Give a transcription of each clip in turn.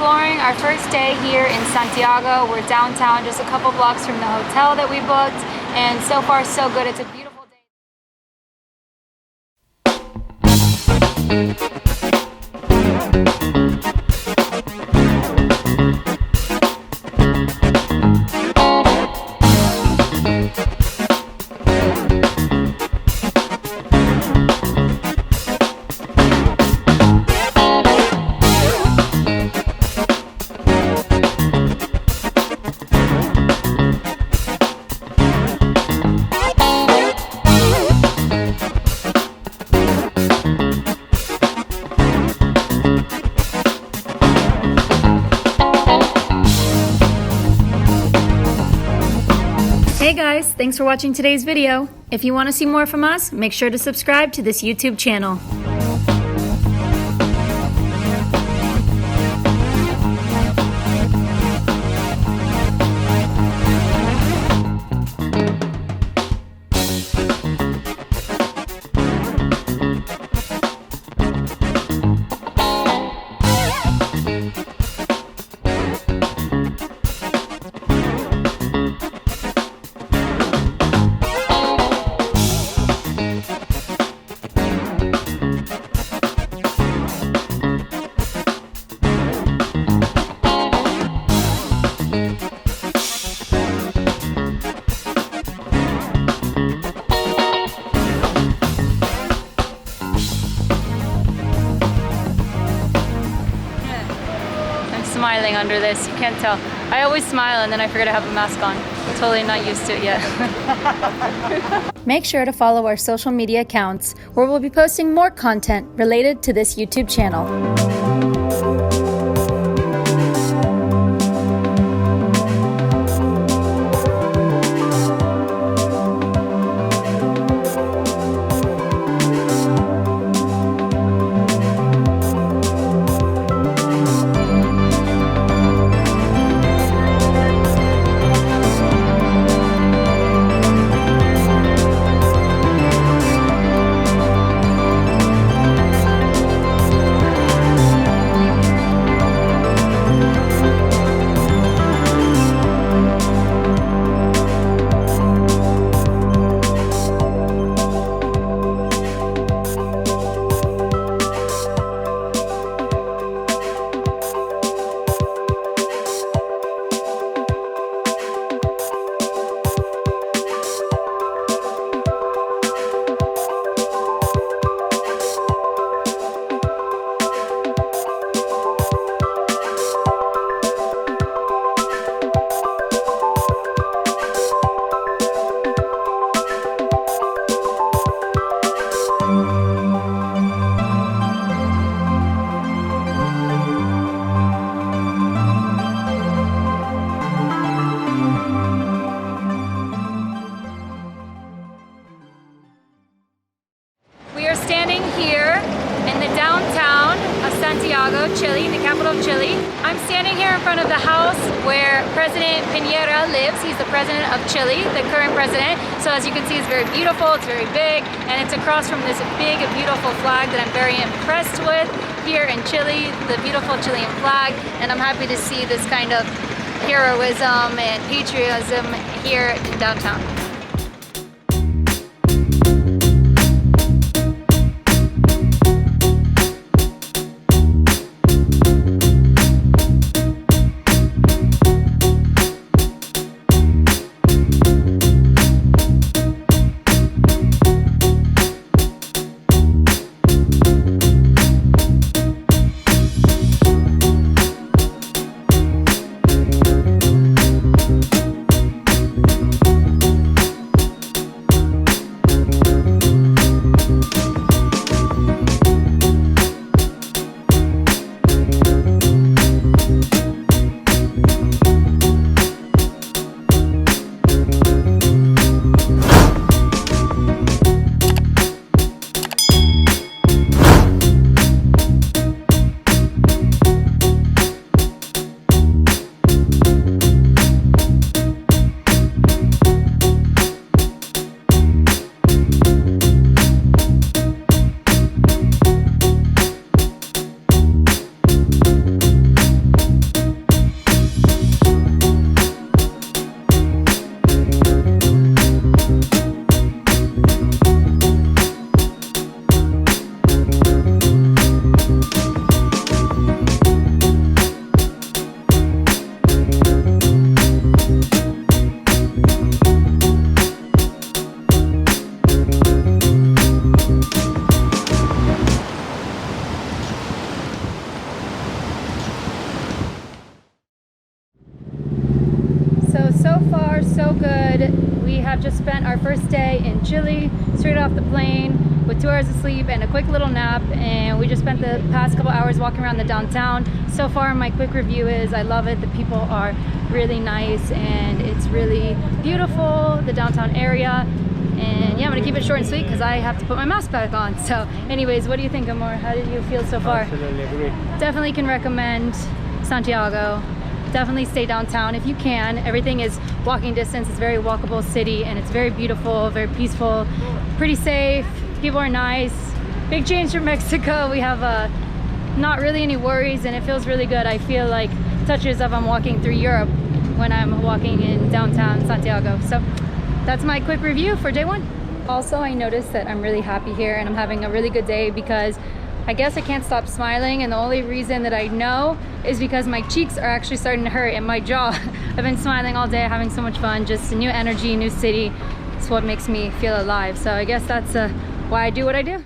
exploring our first day here in Santiago. We're downtown, just a couple blocks from the hotel that we booked, and so far so good. It's a beautiful day. Hey guys, thanks for watching today's video. If you want to see more from us, make sure to subscribe to this YouTube channel. Smiling under this, you can't tell. I always smile and then I forget I have a mask on. Totally not used to it yet. Make sure to follow our social media accounts where we'll be posting more content related to this YouTube channel. Standing here in the downtown of Santiago, Chile, the capital of Chile. I'm standing here in front of the house where President Piñera lives. He's the president of Chile, the current president. So as you can see, it's very beautiful, it's very big, and it's across from this big, beautiful flag that I'm very impressed with here in Chile, the beautiful Chilean flag. And I'm happy to see this kind of heroism and patriotism here in downtown. so good. We have just spent our first day in Chile, straight off the plane with 2 hours of sleep and a quick little nap, and we just spent the past couple hours walking around the downtown. So far, my quick review is I love it. The people are really nice and it's really beautiful, the downtown area. And yeah, I'm gonna keep it short and sweet because I have to put my mask back on. So anyways, what do you think, Amor? How did you feel so far? Absolutely agree. Definitely can recommend Santiago. Definitely stay downtown if you can. Everything is walking distance. It's a very walkable city and it's very beautiful, very peaceful, pretty safe. People are nice. Big change from Mexico. We have not really any worries and it feels really good. I feel like touches of I'm walking through Europe when I'm walking in downtown Santiago. So that's my quick review for day one. Also, I noticed that I'm really happy here and I'm having a really good day because I guess I can't stop smiling, and the only reason that I know is because my cheeks are actually starting to hurt and my jaw. I've been smiling all day, having so much fun, just a new energy, new city. It's what makes me feel alive. So I guess that's why I do what I do.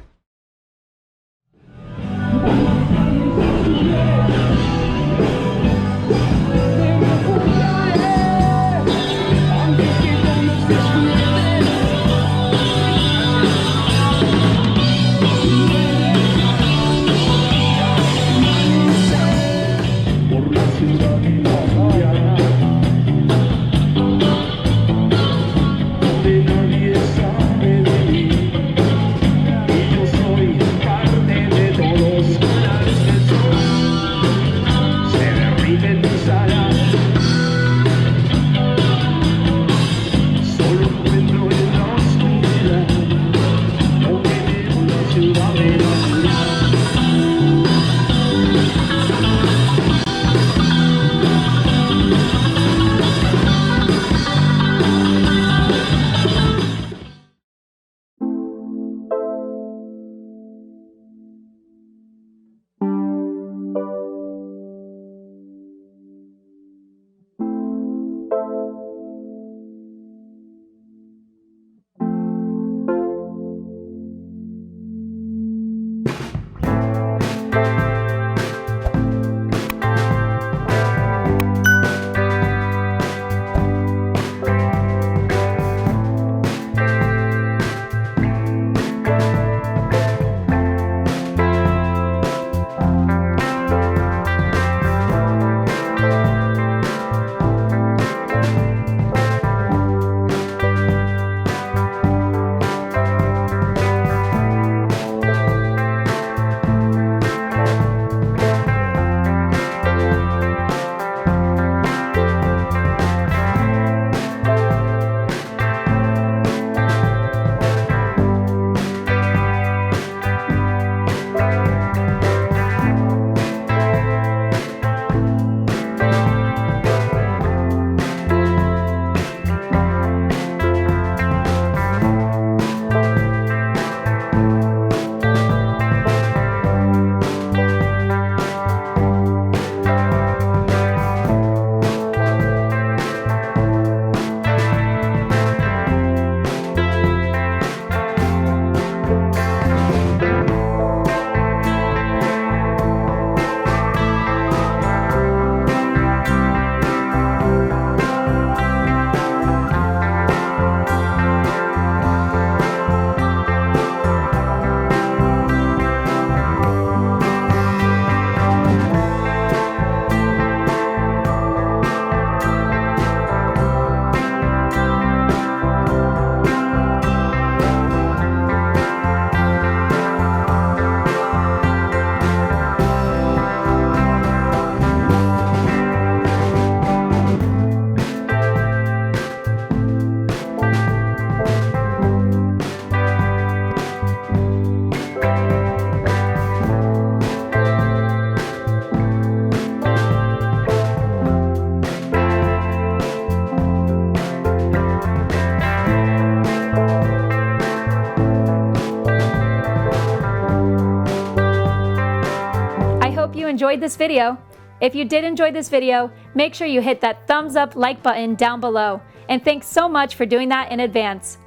you enjoyed this video. If you did enjoy this video, make sure you hit that thumbs up like button down below. And thanks so much for doing that in advance.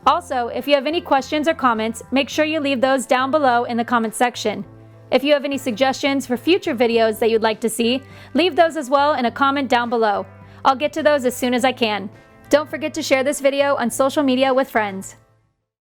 Also, if you have any questions or comments, make sure you leave those down below in the comments section. If you have any suggestions for future videos that you'd like to see, leave those as well in a comment down below. I'll get to those as soon as I can. Don't forget to share this video on social media with friends.